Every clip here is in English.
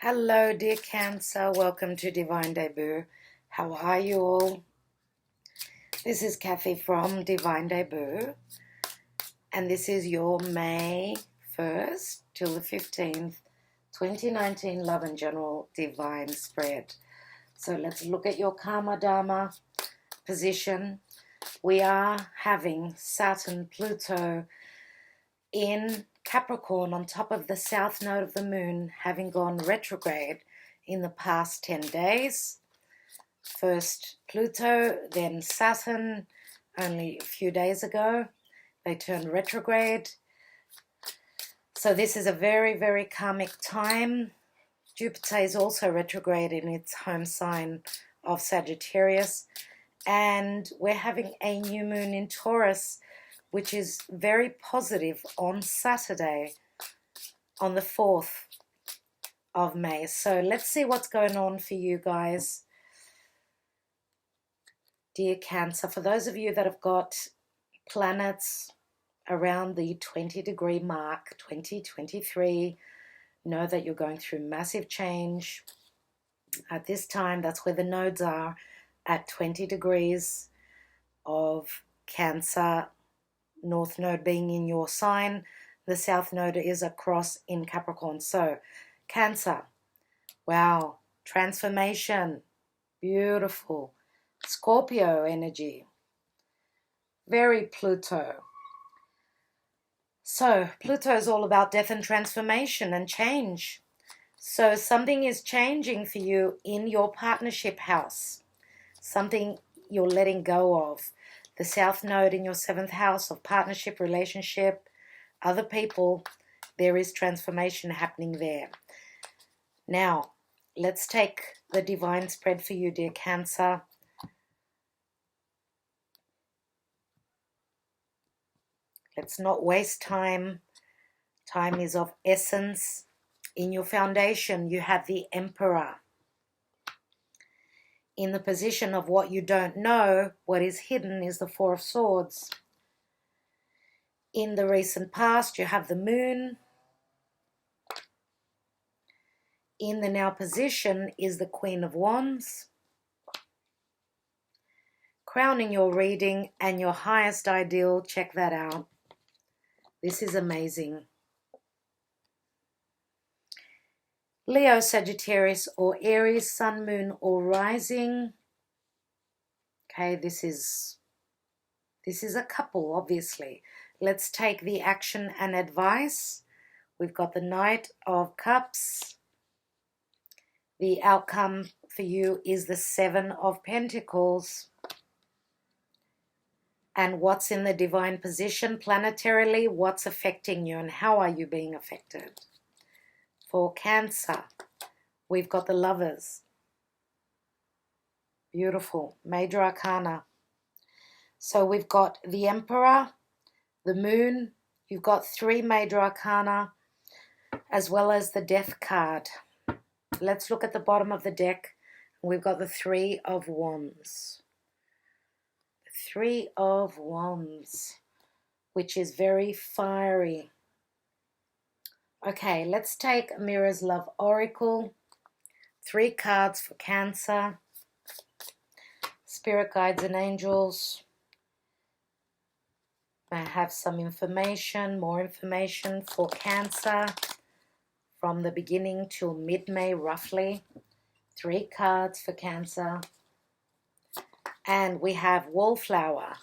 Hello, dear Cancer. Welcome to Divine Debut. How are you all? This is Kathy from Divine Debut, and this is your May 1st till the 15th, 2019 Love and General Divine Spread. So let's look at your Karma Dharma position. We are having Saturn, Pluto in Capricorn on top of the south node of the moon, having gone retrograde in the past 10 days. First Pluto, then Saturn, only a few days ago. They turned retrograde. So this is a very, very karmic time. Jupiter is also retrograde in its home sign of Sagittarius. And we're having a new moon in Taurus, which is very positive on Saturday, on the 4th of May. So let's see what's going on for you guys. Dear Cancer, for those of you that have got planets around the 20-degree mark, 2023, know that you're going through massive change. At this time, that's where the nodes are, at 20 degrees of Cancer, North Node being in your sign, the South Node is across in Capricorn. So, Cancer, wow, transformation, beautiful. Scorpio energy, very Pluto. So, Pluto is all about death and transformation and change. So, something is changing for you in your partnership house, something you're letting go of. The South Node in your 7th house of partnership, relationship, other people, there is transformation happening there. Now, let's take the divine spread for you, dear Cancer. Let's not waste time. Time is of essence. In your foundation, you have the Emperor. In the position of what you don't know, what is hidden is the Four of Swords. In the recent past, you have the Moon. In the now position is the Queen of Wands. Crowning your reading and your highest ideal, check that out. This is amazing. Leo, Sagittarius, or Aries, Sun, Moon, or Rising. Okay, this is a couple, obviously. Let's take the action and advice. We've got the Knight of Cups. The outcome for you is the 7 of Pentacles. And what's in the divine position planetarily, what's affecting you and how are you being affected? For Cancer, we've got the Lovers. Beautiful. Major Arcana. So we've got the Emperor, the Moon. You've got 3 Major Arcana, as well as the Death card. Let's look at the bottom of the deck. We've got the 3 of Wands. The 3 of Wands, which is very fiery. Okay, let's take Mirror's Love Oracle. 3 cards for Cancer. Spirit guides and angels. I have some information, more information for Cancer from the beginning till mid-May roughly. 3 cards for Cancer. And we have Wallflower,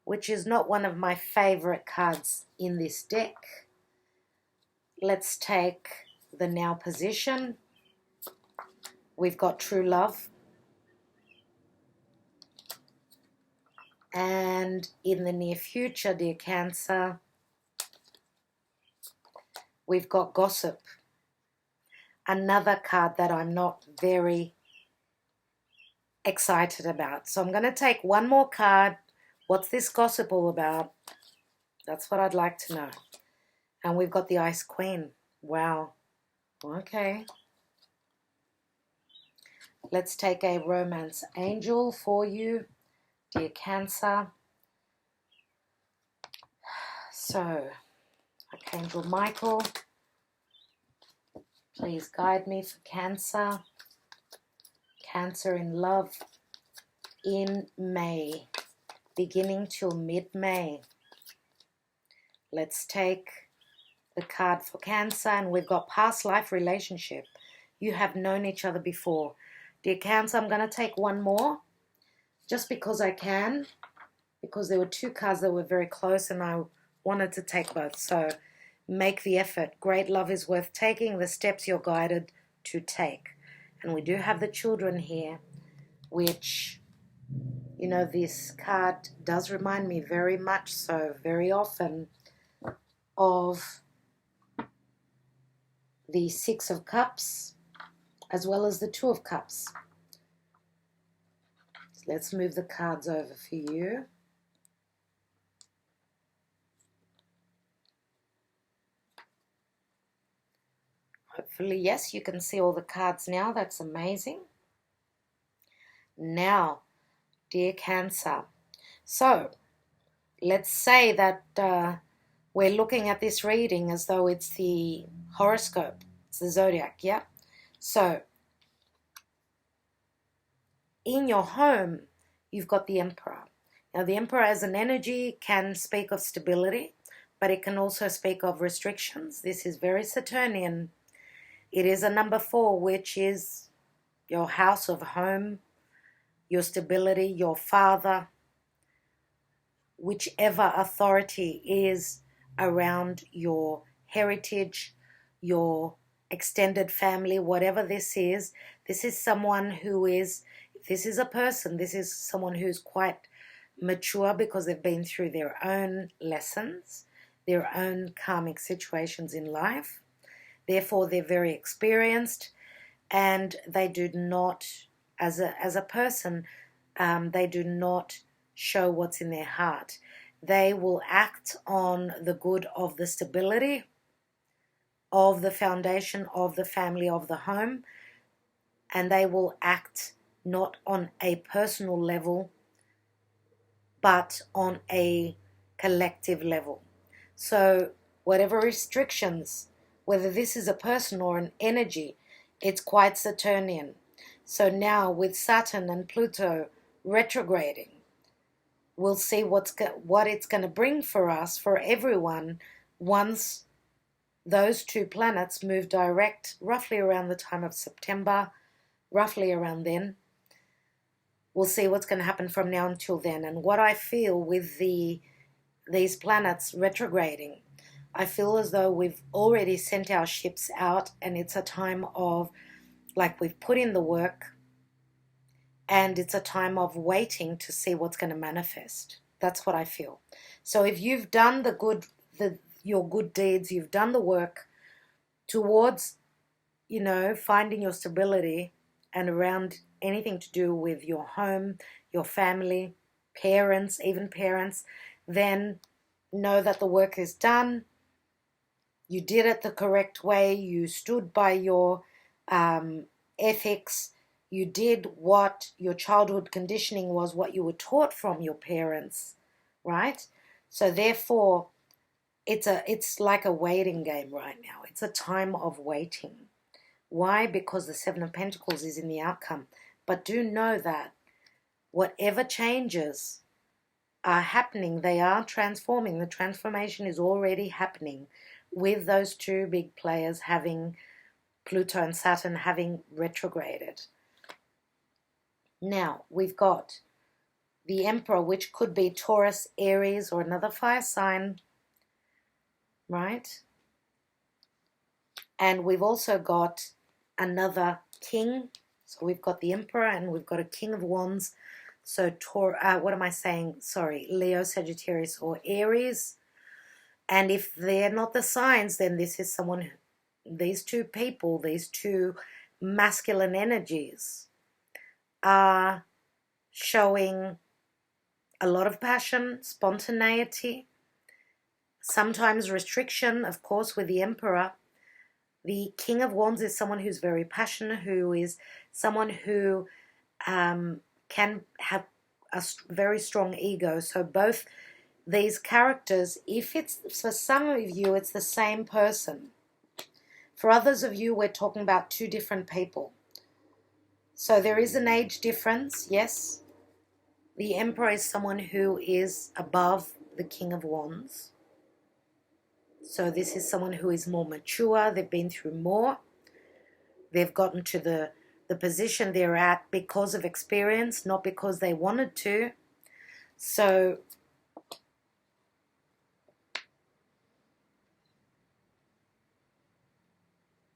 which is not one of my favorite cards in this deck. Let's take the now position. We've got True Love. And in the near future, dear Cancer, we've got Gossip. Another card that I'm not very excited about. So I'm going to take one more card. What's this Gossip all about? That's what I'd like to know. And we've got the Ice Queen. Wow. Okay. Let's take a Romance Angel for you, dear Cancer. So, Archangel Michael, Please guide me for Cancer. Cancer in love in May, beginning till mid-May. Let's take the card for Cancer, and we've got past life relationship. You have known each other before. Dear Cancer, I'm going to take one more just because I can, because there were two cards that were very close and I wanted to take both. So make the effort. Great love is worth taking, the steps you're guided to take. And we do have the children here, which, you know, this card does remind me very much so, very often, of the Six of Cups as well as the Two of Cups. So let's move the cards over for you. Hopefully, yes, you can see all the cards now. That's amazing. Now, dear Cancer, so let's say that we're looking at this reading as though it's the horoscope, it's the zodiac, yeah? So, in your home, you've got the Emperor. Now, the Emperor as an energy can speak of stability, but it can also speak of restrictions. This is very Saturnian. It is a number 4, which is your house of home, your stability, your father, whichever authority is around your heritage, your extended family, whatever this is someone who is, if this is a person, this is someone who's quite mature because they've been through their own lessons, their own karmic situations in life. Therefore, they're very experienced, and they do not, as a person, they do not show what's in their heart. They will act on the good of the stability of the foundation of the family, of the home, and they will act not on a personal level, but on a collective level. So whatever restrictions, whether this is a person or an energy, it's quite Saturnian. So now with Saturn and Pluto retrograding, we'll see what it's going to bring for us, for everyone, once those two planets move direct, roughly around the time of September, roughly around then. We'll see what's going to happen from now until then. And what I feel with these planets retrograding, I feel as though we've already sent our ships out, and it's a time of, like, we've put in the work, and it's a time of waiting to see what's going to manifest. That's what I feel. So if you've done your good deeds, you've done the work towards, you know, finding your stability and around anything to do with your home, your family, parents, even parents, then know that the work is done. You did it the correct way. You stood by your ethics. You did what your childhood conditioning was, what you were taught from your parents, right? So therefore, it's like a waiting game right now. It's a time of waiting. Why? Because the Seven of Pentacles is in the outcome. But do know that whatever changes are happening, they are transforming. The transformation is already happening with those two big players having, Pluto and Saturn having retrograded. Now, we've got the Emperor, which could be Taurus, Aries, or another fire sign, right? And we've also got another king. So we've got the Emperor and we've got a King of Wands. So what am I saying? Sorry, Leo, Sagittarius, or Aries. And if they're not the signs, then this is someone, these two people, these two masculine energies are showing a lot of passion, spontaneity, sometimes restriction, of course, with the Emperor. The King of Wands is someone who's very passionate, who is someone who can have a very strong ego. So both these characters, if it's for some of you, it's the same person. For others of you, we're talking about two different people. So there is an age difference, yes. The Emperor is someone who is above the King of Wands. So this is someone who is more mature. They've been through more. They've gotten to the position they're at because of experience, not because they wanted to. So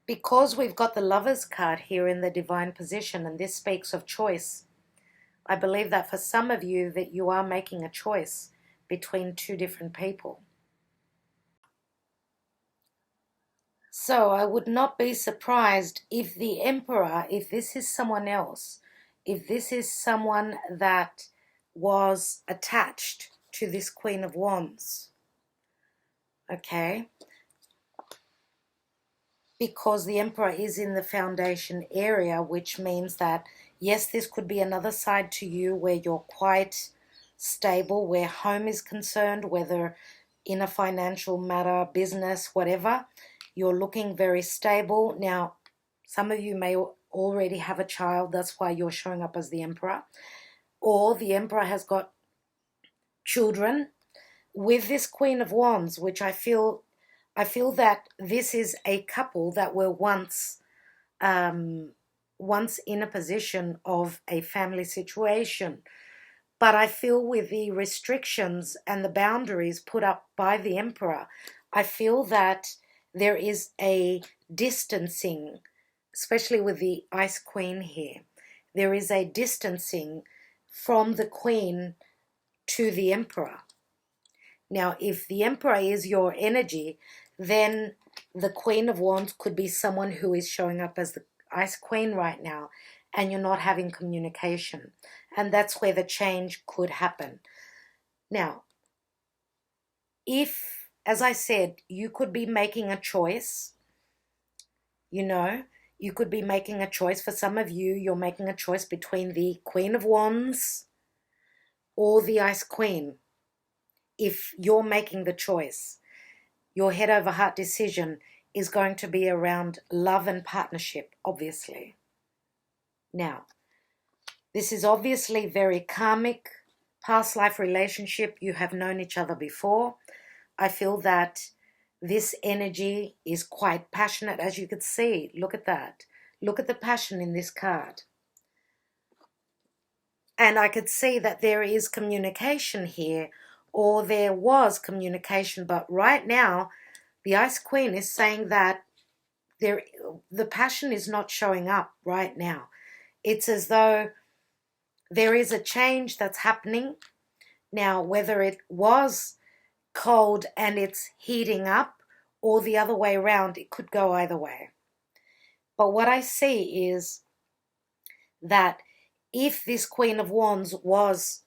because we've got the Lovers card here in the divine position, and this speaks of choice, I believe that for some of you that you are making a choice between two different people. So I would not be surprised if the Emperor, if this is someone else, if this is someone that was attached to this Queen of Wands, okay? Because the Emperor is in the foundation area, which means that, yes, this could be another side to you where you're quite stable, where home is concerned, whether in a financial matter, business, whatever, you're looking very stable. Now, some of you may already have a child, that's why you're showing up as the Emperor. Or the Emperor has got children with this Queen of Wands, which I feel that this is a couple that were once in a position of a family situation. But I feel with the restrictions and the boundaries put up by the Emperor, I feel that there is a distancing, especially with the Ice Queen here. There is a distancing from the Queen to the Emperor. Now, if the Emperor is your energy, then the Queen of Wands could be someone who is showing up as the Ice Queen right now, and you're not having communication. And that's where the change could happen. Now, if, as I said, you could be making a choice, you could be making a choice. For some of you, you're making a choice between the Queen of Wands or the Ice Queen. If you're making the choice, your head over heart decision is going to be around love and partnership, obviously. Now, this is obviously very karmic, past life relationship. You have known each other before. I feel that this energy is quite passionate, as you could see. Look at that. Look at the passion in this card. And I could see that there is communication here, or there was communication, but right now the Ice Queen is saying that the passion is not showing up right now. It's as though there is a change that's happening. Now, whether it was cold and it's heating up or the other way around, it could go either way. But what I see is that if this Queen of Wands was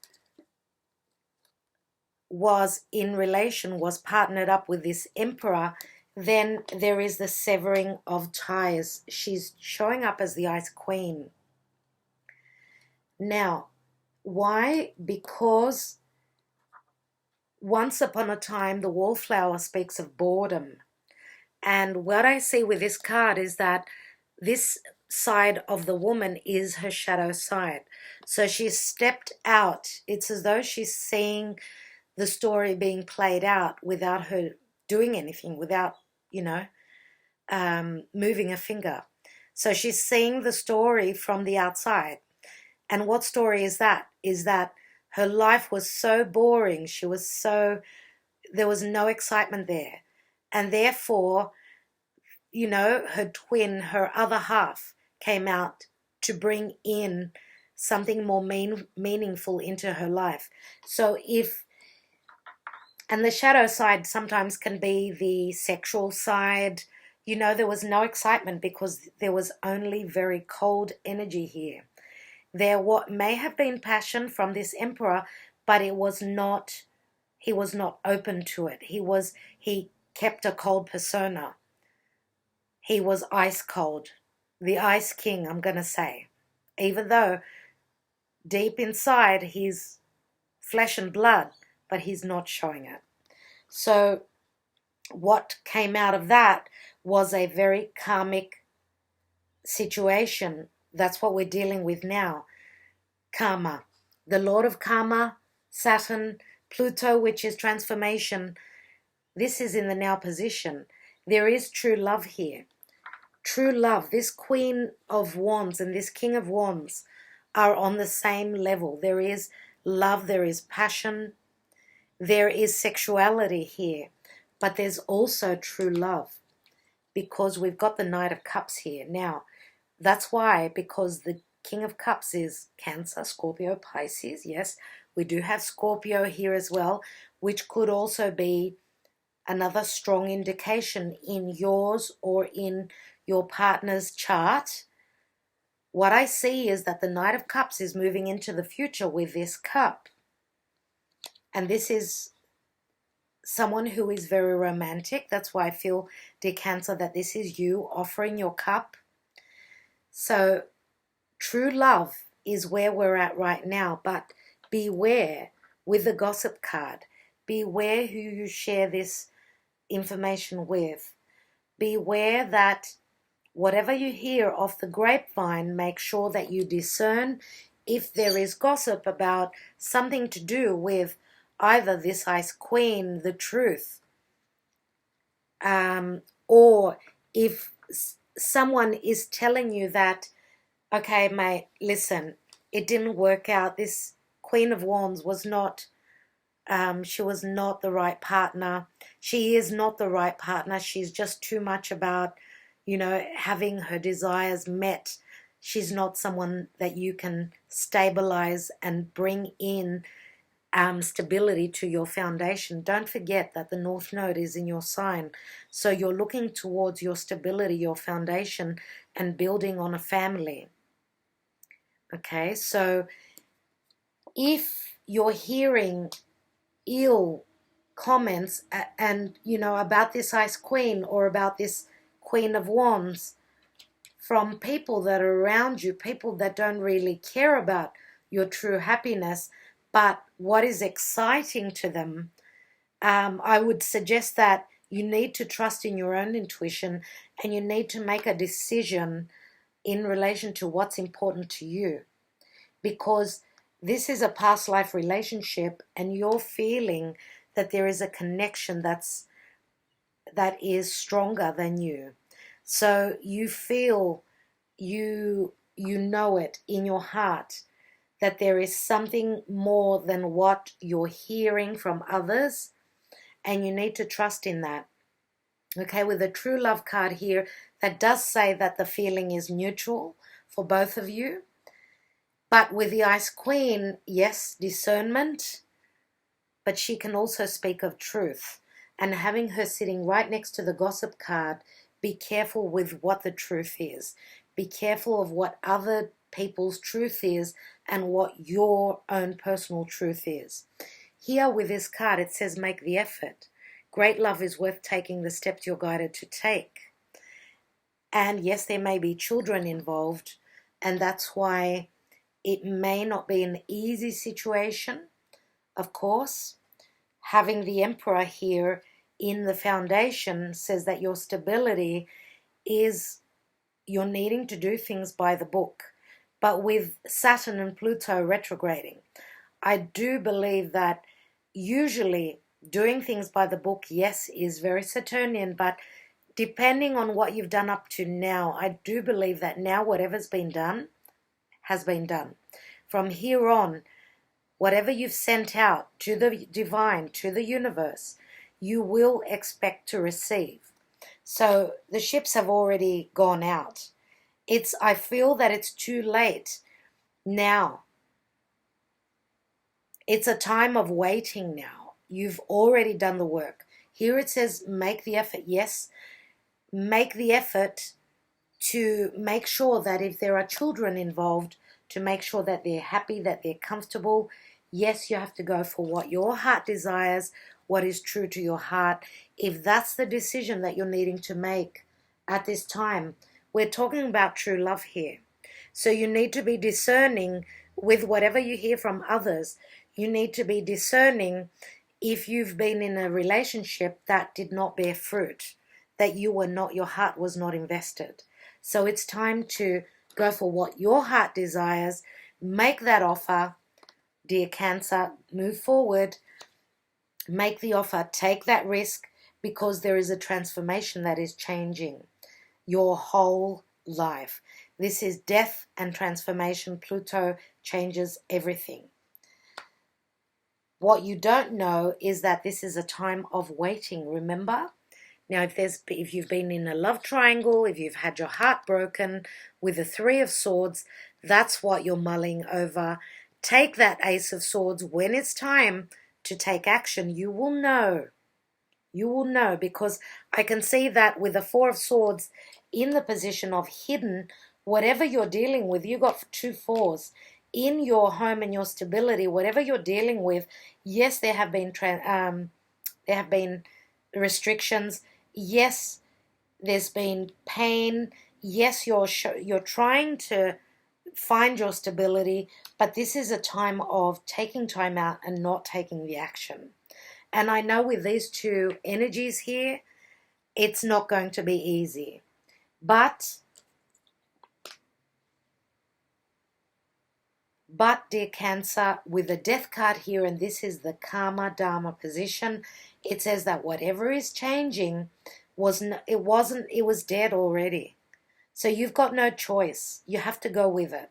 in relation, was partnered up with this Emperor, then there is the severing of ties. She's showing up as the Ice Queen. Now, why? Because once upon a time, the wallflower speaks of boredom. And what I see with this card is that this side of the woman is her shadow side. So she's stepped out. It's as though she's seeing the story being played out without her doing anything, without, moving a finger. So she's seeing the story from the outside. And what story is that? Is that her life was so boring. There was no excitement there. And therefore, her twin, her other half, came out to bring in something more meaningful into her life. And the shadow side sometimes can be the sexual side. There was no excitement because there was only very cold energy here. There what may have been passion from this Emperor, but he was not open to it. He kept a cold persona. He was ice cold. The Ice King, I'm going to say. Even though deep inside he's flesh and blood, but he's not showing it. So what came out of that was a very karmic situation. That's what we're dealing with now. Karma. The Lord of Karma, Saturn, Pluto, which is transformation. This is in the now position. There is true love here. True love. This Queen of Wands and this King of Wands are on the same level. There is love, there is passion, there is sexuality here, but there's also true love, because we've got the Knight of Cups here. Now, that's why, because the King of Cups is Cancer, Scorpio, Pisces. Yes, we do have Scorpio here as well, which could also be another strong indication in yours or in your partner's chart. What I see is that the Knight of Cups is moving into the future with this cup. And this is someone who is very romantic. That's why I feel, dear Cancer, that this is you offering your cup. So true love is where we're at right now. But beware with the gossip card. Beware who you share this information with. Beware that whatever you hear off the grapevine, make sure that you discern if there is gossip about something to do with either this Ice Queen, the truth, or if someone is telling you that, okay, mate, listen, it didn't work out. This Queen of Wands was not, she was not the right partner. She is not the right partner. She's just too much about, you know, having her desires met. She's not someone that you can stabilize and bring in stability to your foundation. Don't forget that the North Node is in your sign. So you're looking towards your stability, your foundation, and building on a family. Okay, so if you're hearing ill comments and, you know, about this Ice Queen or about this Queen of Wands from people that are around you, people that don't really care about your true happiness, but what is exciting to them, I would suggest that you need to trust in your own intuition and you need to make a decision in relation to what's important to you, because this is a past life relationship and you're feeling that there is a connection that is stronger than you. So you feel, you know it in your heart that there is something more than what you're hearing from others, and you need to trust in that. Okay, with the true love card here, that does say that the feeling is neutral for both of you. But with the Ice Queen, yes, discernment, but she can also speak of truth. And having her sitting right next to the gossip card, be careful with what the truth is. Be careful of what other people's truth is and what your own personal truth is. Here with this card, it says make the effort. Great love is worth taking the steps you're guided to take. And yes, there may be children involved, and that's why it may not be an easy situation, of course. Having the Emperor here in the foundation says that your stability is you're needing to do things by the book. But with Saturn and Pluto retrograding, I do believe that usually doing things by the book, yes, is very Saturnian, but depending on what you've done up to now, I do believe that now whatever's been done has been done. From here on, whatever you've sent out to the divine, to the universe, you will expect to receive. So the ships have already gone out. I feel that it's too late now. It's a time of waiting now. You've already done the work. Here it says make the effort. Yes, make the effort to make sure that if there are children involved, to make sure that they're happy, that they're comfortable. Yes, you have to go for what your heart desires, what is true to your heart. If that's the decision that you're needing to make at this time, we're talking about true love here. So you need to be discerning with whatever you hear from others. You need to be discerning if you've been in a relationship that did not bear fruit, that your heart was not invested. So it's time to go for what your heart desires, make that offer, dear Cancer, move forward, make the offer, take that risk, because there is a transformation that is changing your whole life. This is death and transformation. Pluto changes everything. What you don't know is that this is a time of waiting, remember? Now, if you've been in a love triangle, if you've had your heart broken with the Three of Swords, that's what you're mulling over. Take that Ace of Swords. When it's time to take action, you will know. You will know, because I can see that with the Four of Swords in the position of hidden, whatever you're dealing with, you got 2 fours in your home and your stability, whatever you're dealing with. Yes, there have been restrictions. Yes, there's been pain. Yes, you're trying to find your stability, but this is a time of taking time out and not taking the action. And I know with these two energies here, it's not going to be easy. But dear Cancer, with the Death card here, and this is the Karma Dharma position, it says that whatever is changing it was dead already. So you've got no choice. You have to go with it.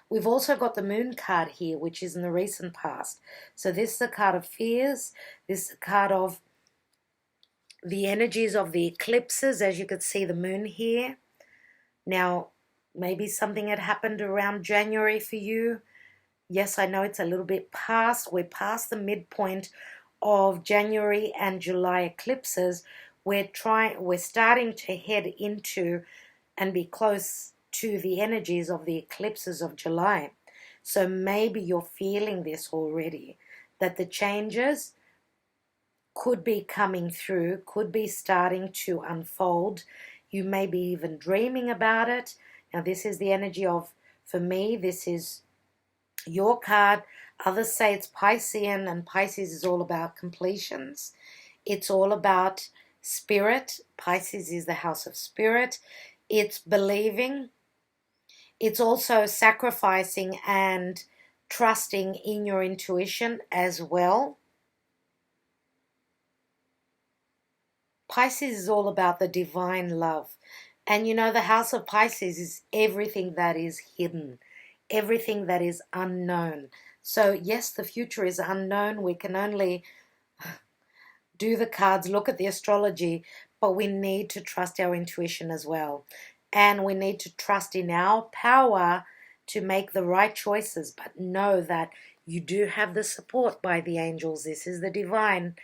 We've also got the Moon card here, which is in the recent past. So this is a card of fears. This is a card of the energies of the eclipses, as you could see the moon here. Now, maybe something had happened around January for you. Yes, I know it's a little bit past. We're past the midpoint of January and July eclipses. We're starting to head into and be close to the energies of the eclipses of July. So maybe you're feeling this already, that the changes could be coming through, could be starting to unfold. You may be even dreaming about it. Now, this is the energy of, for me, this is your card. Others say it's Piscean, and Pisces is all about completions. It's all about spirit. Pisces is the house of spirit. It's believing. It's also sacrificing and trusting in your intuition as well. Pisces is all about the divine love. And you know, the house of Pisces is everything that is hidden, everything that is unknown. So yes, the future is unknown. We can only do the cards, look at the astrology, but we need to trust our intuition as well. And we need to trust in our power to make the right choices, but know that you do have the support by the angels. This is the divine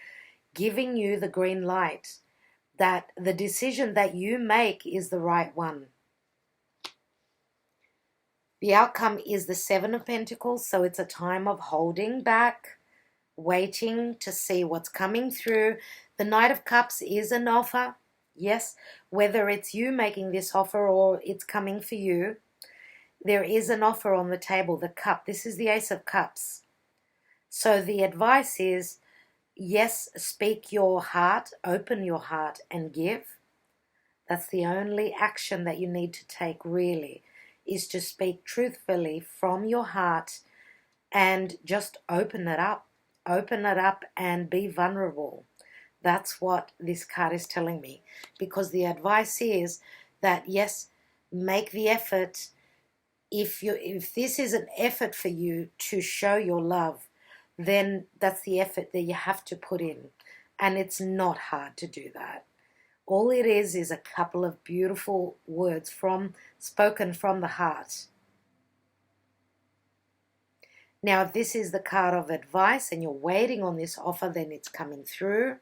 giving you the green light, that the decision that you make is the right one. The outcome is the Seven of Pentacles, so it's a time of holding back, waiting to see what's coming through. The Knight of Cups is an offer. Yes, whether it's you making this offer or it's coming for you, there is an offer on the table, the cup. This is the Ace of Cups. So the advice is, yes, speak your heart, open your heart and give. That's the only action that you need to take, really, is to speak truthfully from your heart and just open it up. Open it up and be vulnerable. That's what this card is telling me, because the advice is that, yes, make the effort. If this is an effort for you to show your love, then that's the effort that you have to put in. And it's not hard to do that. All it is a couple of beautiful words spoken from the heart. Now, if this is the card of advice and you're waiting on this offer, then it's coming through.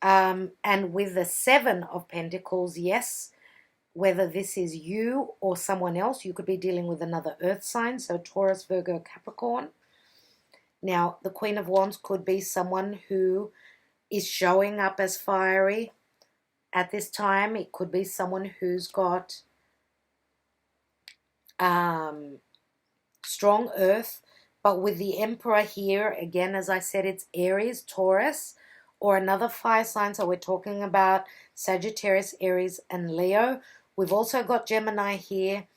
And with the Seven of Pentacles, yes, whether this is you or someone else, you could be dealing with another earth sign, so Taurus, Virgo, Capricorn. Now, the Queen of Wands could be someone who is showing up as fiery at this time. It could be someone who's got strong earth, But with the Emperor here, again, as I said, it's Aries, Taurus, or another fire sign. So we're talking about Sagittarius, Aries, and Leo. We've also got Gemini here.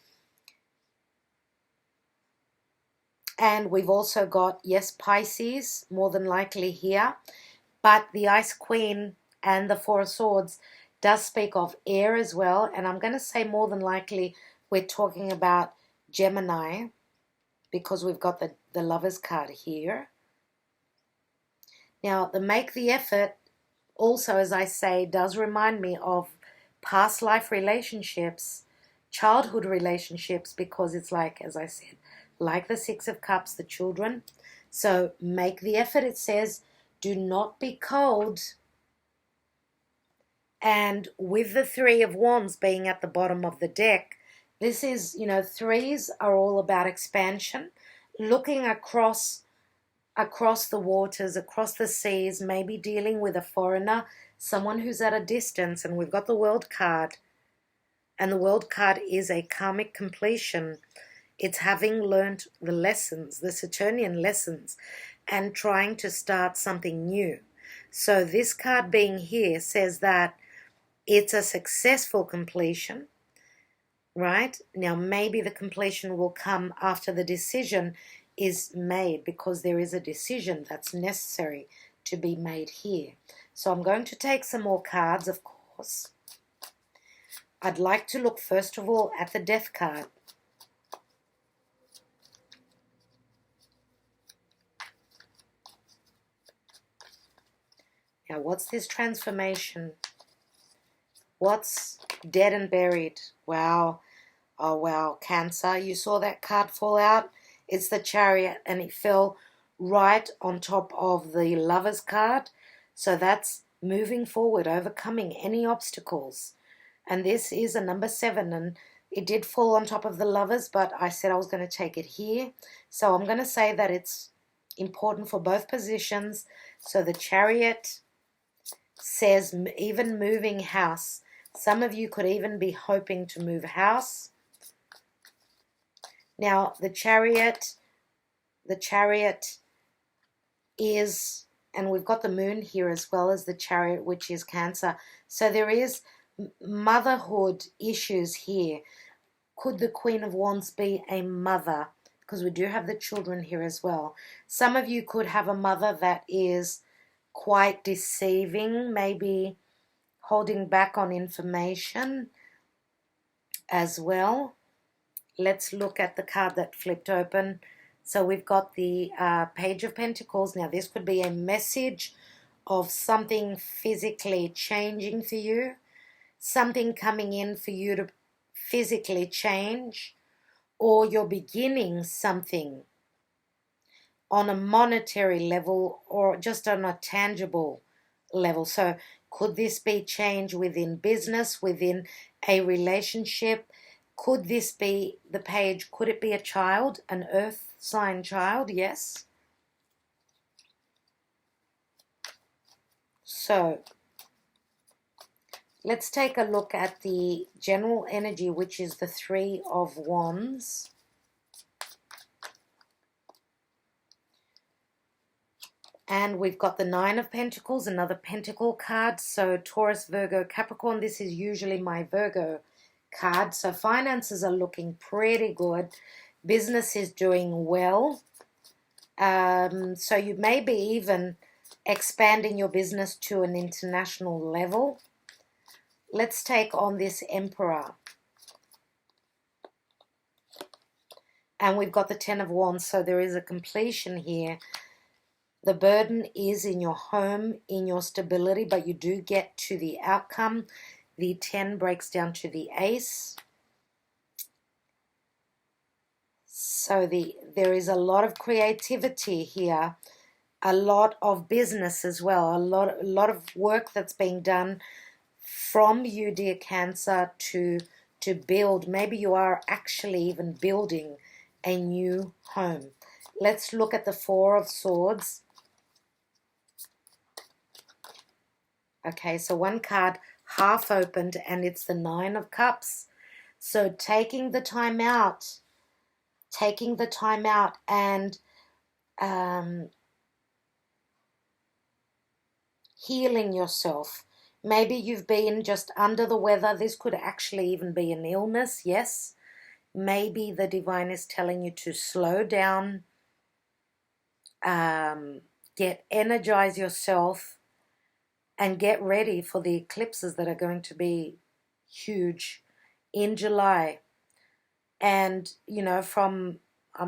And we've also got, yes, Pisces, more than likely here. But the Ice Queen and the Four of Swords does speak of air as well. And I'm going to say more than likely we're talking about Gemini, because we've got the Lovers card here. Now, the Make the Effort also, as I say, does remind me of past life relationships, childhood relationships, because it's like, as I said, like the Six of Cups, the children. So make the effort, it says. Do not be cold. And with the Three of Wands being at the bottom of the deck, this is, you know, threes are all about expansion, looking across the waters, across the seas, maybe dealing with a foreigner, someone who's at a distance. And we've got the World card. And the World card is a karmic completion. It's having learned the lessons, the Saturnian lessons, and trying to start something new. So this card being here says that it's a successful completion, right? Now maybe the completion will come after the decision is made, because there is a decision that's necessary to be made here. So I'm going to take some more cards, of course. I'd like to look first of all at the Death card. Now, what's this transformation? What's dead and buried? Wow. Oh, wow. Cancer. You saw that card fall out? It's the Chariot, and it fell right on top of the Lovers card. So that's moving forward, overcoming any obstacles. And this is a number 7, and it did fall on top of the Lovers, but I said I was going to take it here. So I'm going to say that it's important for both positions. So the Chariot says even moving house. Some of you could even be hoping to move house. Now the Chariot is, and we've got the Moon here as well as the Chariot, which is Cancer. So there is motherhood issues here. Could the Queen of Wands be a mother? Because we do have the children here as well. Some of you could have a mother that is quite deceiving, maybe holding back on information as well. Let's look at the card that flipped open. So we've got the Page of Pentacles. Now this could be a message of something physically changing for you, something coming in for you to physically change, or you're beginning something on a monetary level or just on a tangible level. So could this be change within business, within a relationship? Could this be the page? Could it be a child, an earth sign child? Yes. So let's take a look at the general energy, which is the Three of Wands. And we've got the Nine of Pentacles, another Pentacle card. So Taurus, Virgo, Capricorn. This is usually my Virgo card. So finances are looking pretty good. Business is doing well. So you may be even expanding your business to an international level. Let's take on this Emperor. And we've got the Ten of Wands. So there is a completion here. The burden is in your home, in your stability, but you do get to the outcome. The 10 breaks down to the Ace. So there is a lot of creativity here, a lot of business as well, a lot of work that's being done from you, dear Cancer, to build. Maybe you are actually even building a new home. Let's look at the Four of Swords. Okay, so one card half opened, and it's the Nine of Cups. So taking the time out and healing yourself. Maybe you've been just under the weather. This could actually even be an illness, yes. Maybe the divine is telling you to slow down, energize yourself, and get ready for the eclipses that are going to be huge in July. And, you know, I'm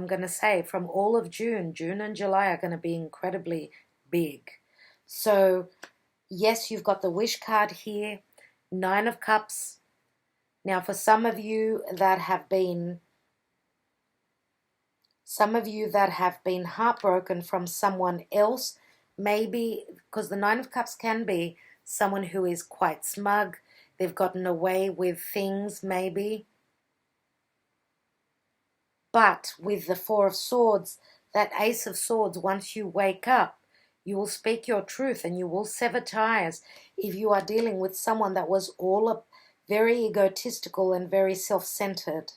going to say, from all of June and July are going to be incredibly big. So, yes, you've got the wish card here, 9 of Cups. Now, for some of you that have been heartbroken from someone else, maybe because the 9 of Cups can be someone who is quite smug, they've gotten away with things maybe. But with the 4 of Swords, that Ace of Swords, once you wake up, you will speak your truth and you will sever ties if you are dealing with someone that was all very egotistical and very self-centered.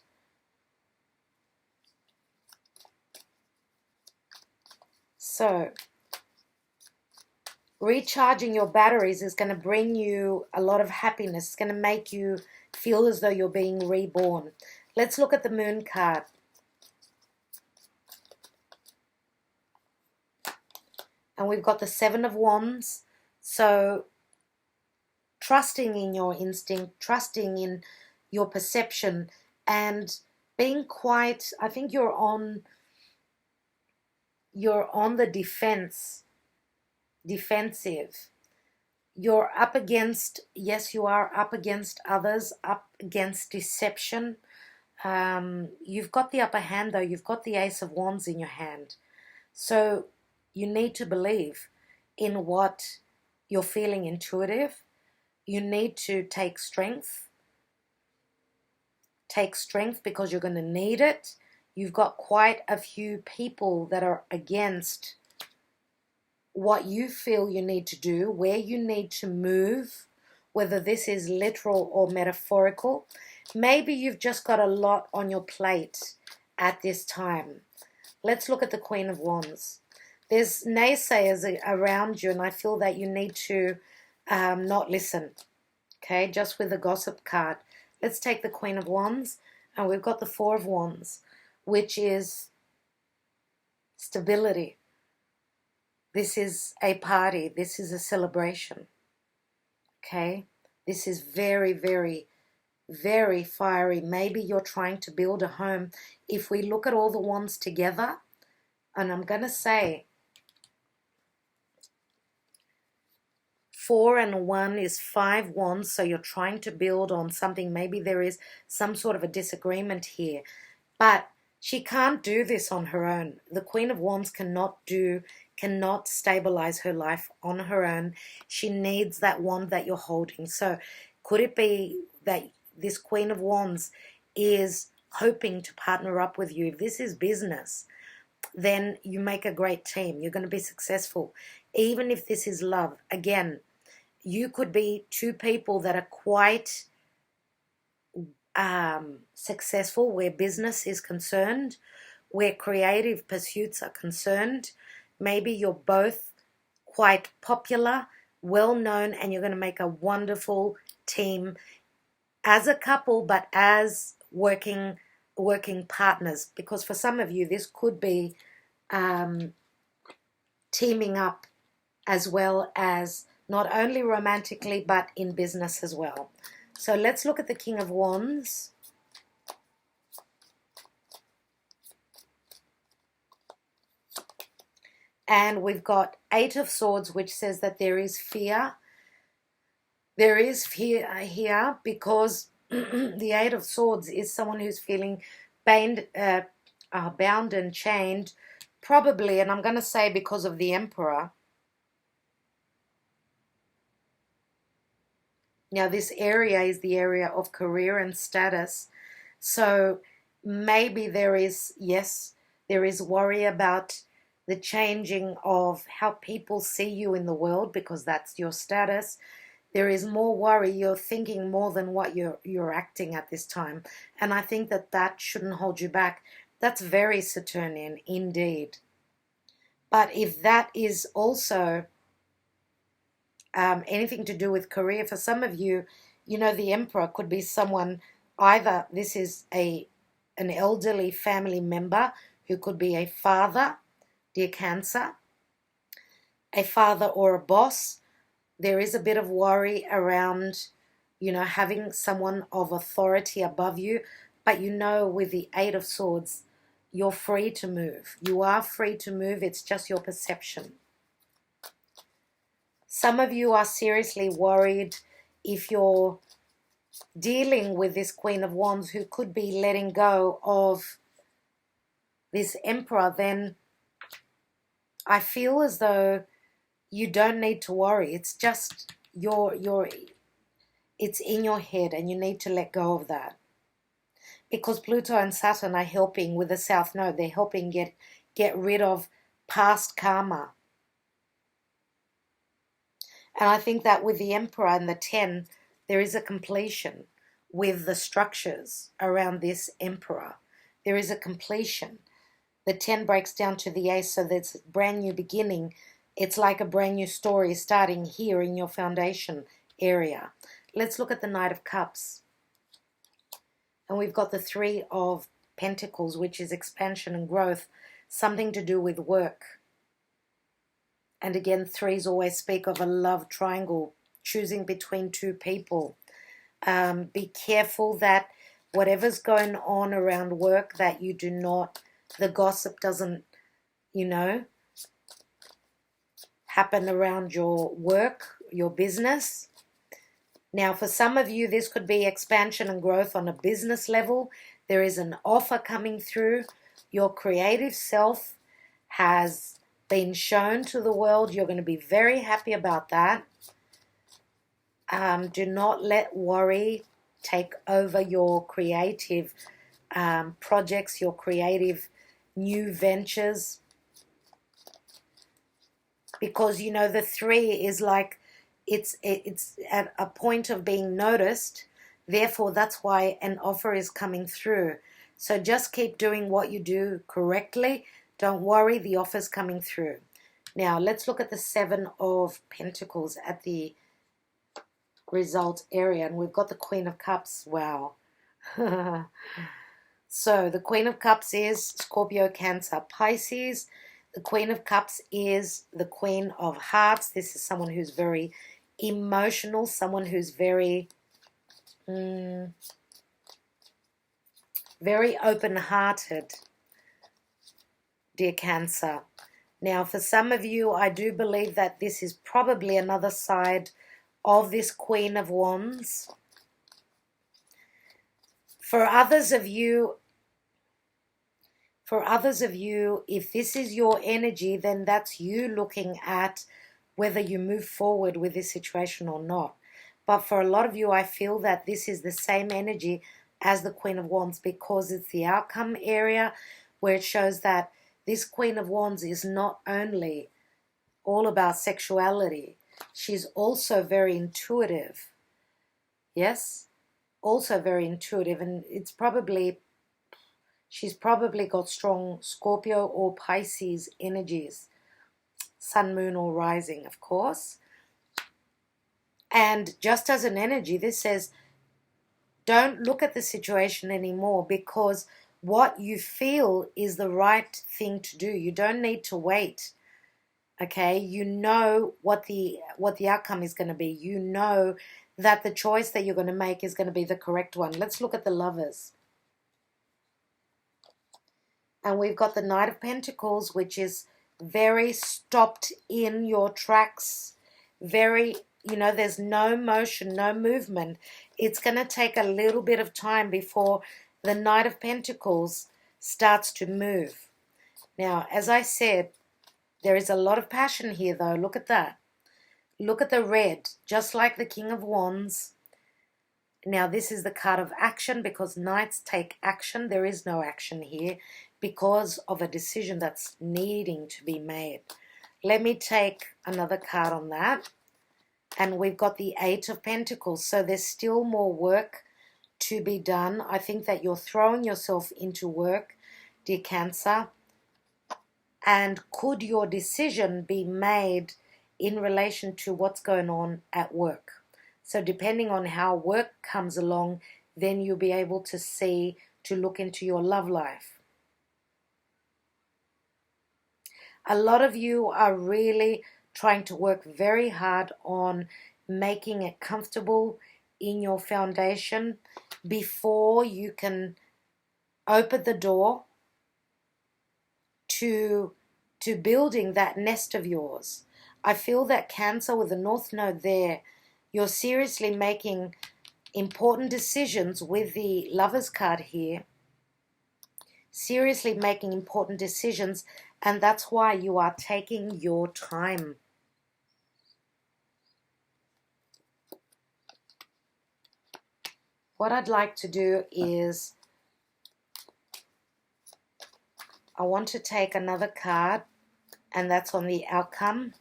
So, recharging your batteries is going to bring you a lot of happiness. It's going to make you feel as though you're being reborn. Let's look at the Moon card. And we've got the 7 of Wands. So, trusting in your instinct, trusting in your perception, and being quite, I think you're on the defensive. You're up against, yes, you are up against others, up against deception. You've got the upper hand though. You've got the Ace of Wands in your hand. So you need to believe in what you're feeling intuitive. You need to take strength. Take strength because you're going to need it. You've got quite a few people that are against what you feel you need to do, where you need to move, whether this is literal or metaphorical. Maybe you've just got a lot on your plate at this time. Let's look at the Queen of Wands. There's naysayers around you, and I feel that you need to not listen. Okay, just with the gossip card. Let's take the Queen of Wands, and we've got the 4 of Wands, which is stability. This is a party. This is a celebration. Okay, this is very, very, very fiery. Maybe you're trying to build a home. If we look at all the wands together, and I'm going to say 4 and 1 is 5 wands, so you're trying to build on something. Maybe there is some sort of a disagreement here, but she can't do this on her own. The Queen of Wands cannot stabilize her life on her own. She needs that wand that you're holding. So could it be that this Queen of Wands is hoping to partner up with you? If this is business, then you make a great team. You're going to be successful. Even if this is love, again, you could be 2 people that are quite successful where business is concerned, where creative pursuits are concerned. Maybe you're both quite popular, well known, and you're going to make a wonderful team as a couple, but as working partners. Because for some of you, this could be teaming up as well as not only romantically, but in business as well. So let's look at the King of Wands. And we've got 8 of Swords, which says that there is fear. There is fear here because the 8 of Swords is someone who's feeling bound and chained, probably, and I'm going to say because of the Emperor. Now, this area is the area of career and status. So maybe there is, yes, there is worry about the changing of how people see you in the world because that's your status. There is more worry. You're thinking more than what you're acting at this time. And I think that shouldn't hold you back. That's very Saturnian indeed. But if that is also anything to do with career, for some of you, you know, the Emperor could be someone, either this is an elderly family member who could be a father, dear Cancer, a father or a boss. There is a bit of worry around, you know, having someone of authority above you, but you know, with the Eight of Swords, you're free to move. You are free to move. It's just your perception. Some of you are seriously worried if you're dealing with this Queen of Wands who could be letting go of this Emperor, then I feel as though you don't need to worry. It's just it's in your head, and you need to let go of that. Because Pluto and Saturn are helping with the South Node. They're helping get rid of past karma. And I think that with the Emperor and the 10, there is a completion with the structures around this Emperor. There is a completion. The 10 breaks down to the Ace, so there's a brand new beginning. It's like a brand new story starting here in your foundation area. Let's look at the Knight of Cups. And we've got the Three of Pentacles, which is expansion and growth, something to do with work. And again, threes always speak of a love triangle, choosing between two people. Be careful that whatever's going on around work, that you do not, the gossip doesn't, you know, happen around your work, your business. Now, for some of you, this could be expansion and growth on a business level. There is an offer coming through. Your creative self has been shown to the world. You're going to be very happy about that. Do not let worry take over your creative projects, your creative new ventures. Because, you know, the 3 is like, it's at a point of being noticed. Therefore, that's why an offer is coming through. So just keep doing what you do correctly. Don't worry, the offer's coming through. Now, let's look at the 7 of Pentacles at the result area. And we've got the Queen of Cups. Wow. So, the Queen of Cups is Scorpio, Cancer, Pisces. The Queen of Cups is the Queen of Hearts. This is someone who's very emotional, someone who's very open-hearted, dear Cancer. Now, for some of you, I do believe that this is probably another side of this Queen of Wands. For others of you, if this is your energy, then that's you looking at whether you move forward with this situation or not. But for a lot of you, I feel that this is the same energy as the Queen of Wands, because it's the outcome area where it shows that this Queen of Wands is not only all about sexuality, she's also very intuitive. Yes? Also very intuitive, and she's probably got strong Scorpio or Pisces energies. Sun, moon, or rising, of course. And just as an energy, this says, don't look at the situation anymore, because what you feel is the right thing to do. You don't need to wait. Okay? You know what the outcome is going to be. You know that the choice that you're going to make is going to be the correct one. Let's look at the Lovers. And we've got the Knight of Pentacles, which is very stopped in your tracks. Very, you know, there's no motion, no movement. It's going to take a little bit of time before the Knight of Pentacles starts to move. Now, as I said, there is a lot of passion here, though. Look at that. Look at the red, just like the King of Wands. Now, this is the card of action, because Knights take action. There is no action here because of a decision that's needing to be made. Let me take another card on that. And we've got the 8 of Pentacles. So there's still more work to be done. I think that you're throwing yourself into work, dear Cancer. And could your decision be made in relation to what's going on at work? So depending on how work comes along, then you'll be able to see, to look into your love life. A lot of you are really trying to work very hard on making it comfortable in your foundation before you can open the door to building that nest of yours. I feel that Cancer with the North Node there, you're seriously making important decisions with the Lovers card here. Seriously making important decisions, and that's why you are taking your time. What I'd like to do is I want to take another card, and that's on the outcome.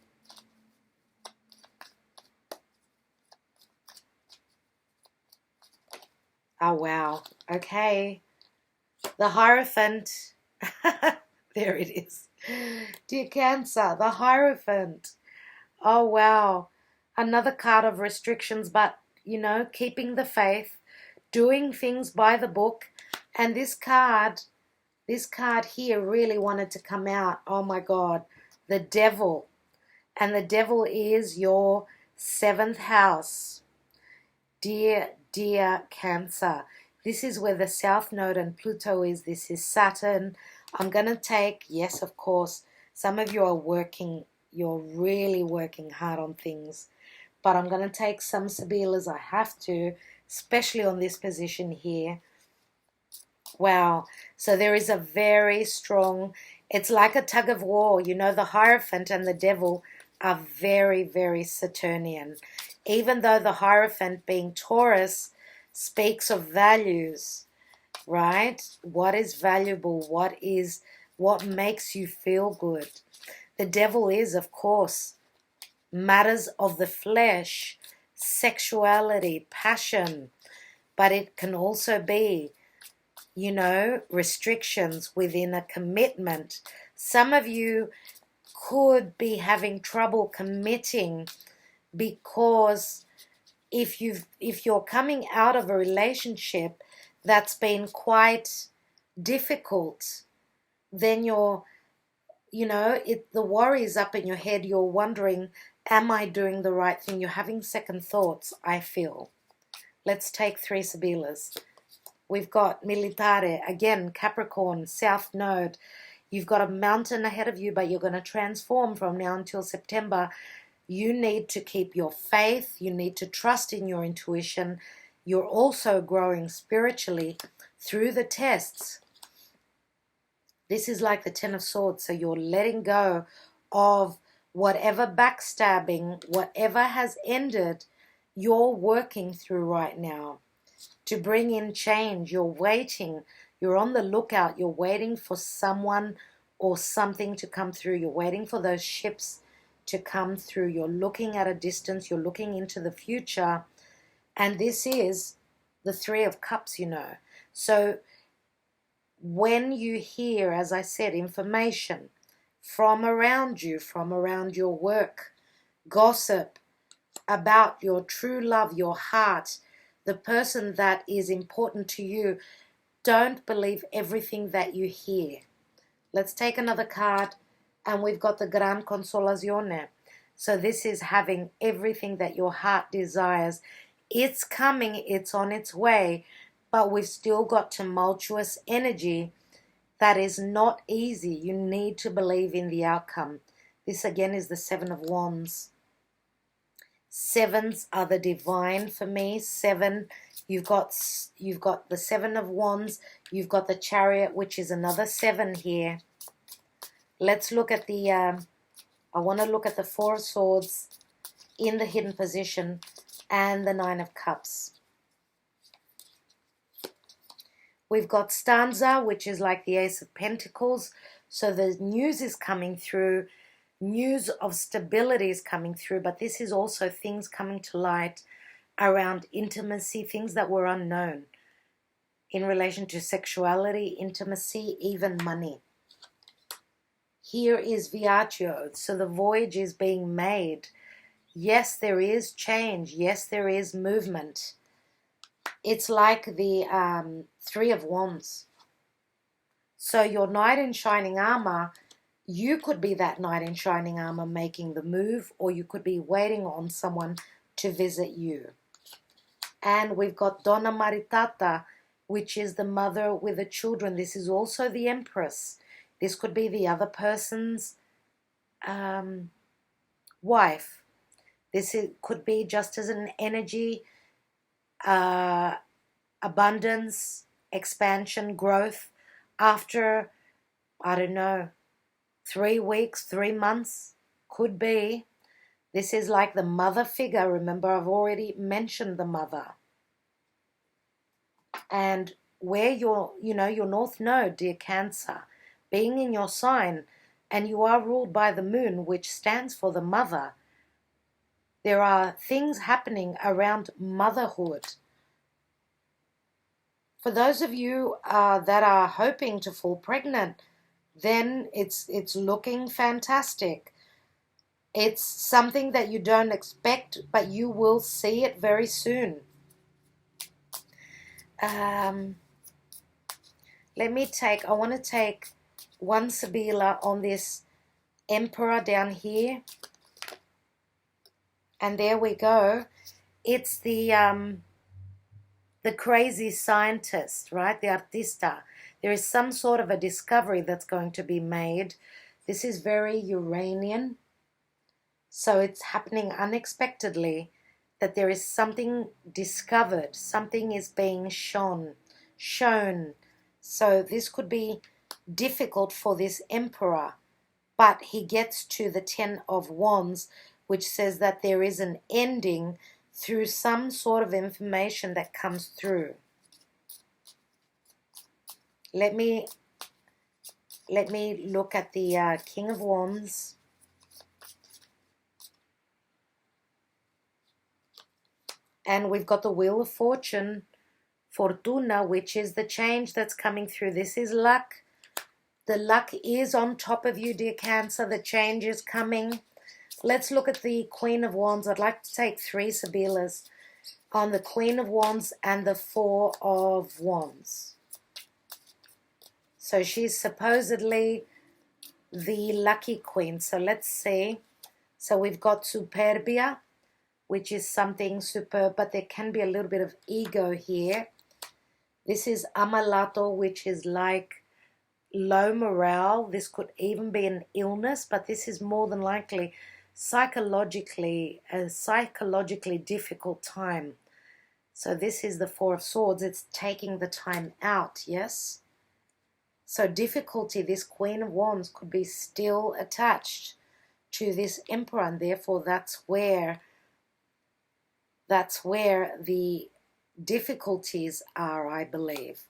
Oh, wow. Okay. The Hierophant. There it is. Dear Cancer, the Hierophant. Oh, wow. Another card of restrictions, but, you know, keeping the faith, doing things by the book. And this card here really wanted to come out. Oh, my God. The Devil. And the Devil is your 7th house. Dear Cancer, this is where the South Node and Pluto is. This is Saturn. I'm going to take, yes, of course, some of you are working, you're really working hard on things. But I'm going to take some Sibillas. I have to, especially on this position here. Wow. So there is a very strong, it's like a tug of war. You know, the Hierophant and the Devil are very, very Saturnian. Even though the Hierophant, being Taurus, speaks of values, right? What is valuable? What makes you feel good? The Devil is, of course, matters of the flesh, sexuality, passion, but it can also be, you know, restrictions within a commitment. Some of you could be having trouble committing because if you're coming out of a relationship that's been quite difficult, then the worry is up in your head. You're wondering, am I doing the right thing? You're having second thoughts, I feel. Let's take 3 Sibillas. We've got Militare, again, Capricorn, South Node. You've got a mountain ahead of you, but you're going to transform from now until September. You need to keep your faith. You need to trust in your intuition. You're also growing spiritually through the tests. This is like the 10 of Swords. So you're letting go of whatever backstabbing, whatever has ended, you're working through right now to bring in change. You're waiting. You're on the lookout. You're waiting for someone or something to come through. You're waiting for those ships to come through. You're looking at a distance. You're looking into the future. And this is the 3 of Cups, you know. So when you hear, as I said, information from around you, from around your work, gossip about your true love, your heart, the person that is important to you, don't believe everything that you hear. Let's take another card, and we've got the Gran Consolazione. So this is having everything that your heart desires. It's coming, it's on its way, but we've still got tumultuous energy that is not easy. You need to believe in the outcome. This again is the 7 of Wands. 7s are the divine for me. 7, you've got the 7 of Wands, you've got the Chariot, which is another 7 here. Let's look at the I want to look at the 4 of Swords in the hidden position and the 9 of Cups. We've got Stanza, which is like the Ace of Pentacles. So the news is coming through. News of stability is coming through. But this is also things coming to light around intimacy, things that were unknown in relation to sexuality, intimacy, even money. Here is Viaggio. So the voyage is being made. Yes, there is change. Yes, there is movement. It's like the Three of Wands. So your knight in shining armor, you could be that knight in shining armor making the move, or you could be waiting on someone to visit you. And we've got Donna Maritata, which is the mother with the children. This is also the Empress. This could be the other person's wife. Could be just as an energy, abundance, expansion, growth after, I don't know, 3 weeks, 3 months, could be. This is like the mother figure. Remember, I've already mentioned the mother. And where your North Node, dear Cancer, being in your sign, and you are ruled by the moon, which stands for the mother, there are things happening around motherhood. For those of you that are hoping to fall pregnant, then it's looking fantastic. It's something that you don't expect, but you will see it very soon. I want to take one Sibilla on this Emperor down here. And there we go. It's the crazy scientist, right? The artista. There is some sort of a discovery that's going to be made. This is very Uranian. So it's happening unexpectedly, that there is something discovered. Something is being shown. So this could be difficult for this Emperor. But he gets to the Ten of Wands, which says that there is an ending through some sort of information that comes through. Let me look at the King of Wands. And we've got the Wheel of Fortune, Fortuna, which is the change that's coming through. This is luck. The luck is on top of you, dear Cancer. The change is coming. Let's look at the Queen of Wands. I'd like to take 3 Sibillas on the Queen of Wands and the Four of Wands. So she's supposedly the lucky queen. So let's see. So we've got Superbia, which is something superb, but there can be a little bit of ego here. This is Ammalato, which is like low morale. This could even be an illness, but this is more than likely psychologically difficult time. So this is the Four of Swords. It's taking the time out, yes? So difficulty, this Queen of Wands could be still attached to this Emperor, and therefore that's where the difficulties are, I believe.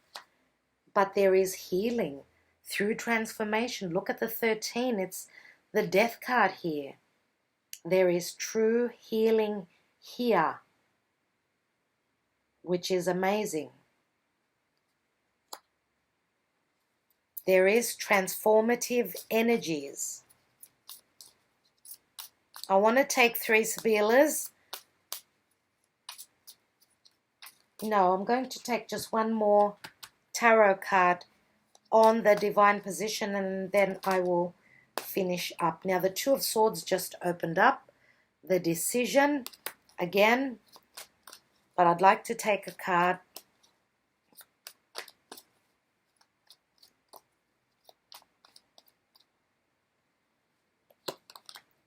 But there is healing through transformation. Look at the 13. It's the Death card here. There is true healing here, which is amazing. There is transformative energies. I want to take 3 Sibillas. No, I'm going to take just one more tarot card on the divine position, and then I will finish up. Now, the Two of Swords just opened up. The decision, again, but I'd like to take a card.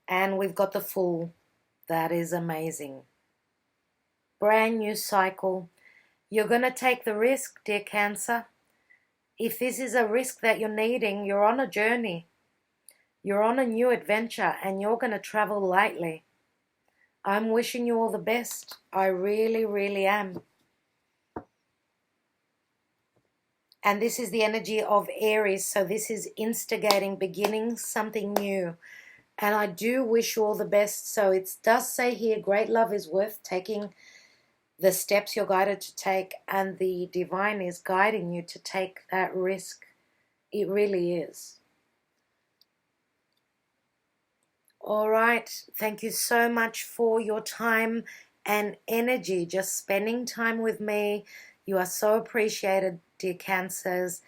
And we've got the Fool. That is amazing. Brand new cycle. You're going to take the risk, dear Cancer. If this is a risk that you're needing, you're on a journey. You're on a new adventure, and you're going to travel lightly. I'm wishing you all the best. I really, really am. And this is the energy of Aries, so this is instigating, beginning something new. And I do wish you all the best. So it does say here, great love is worth taking the steps you're guided to take, and the divine is guiding you to take that risk. It really is. All right. Thank you so much for your time and energy, just spending time with me. You are so appreciated, dear Cancers.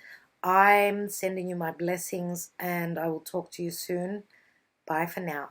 I'm sending you my blessings, and I will talk to you soon. Bye for now.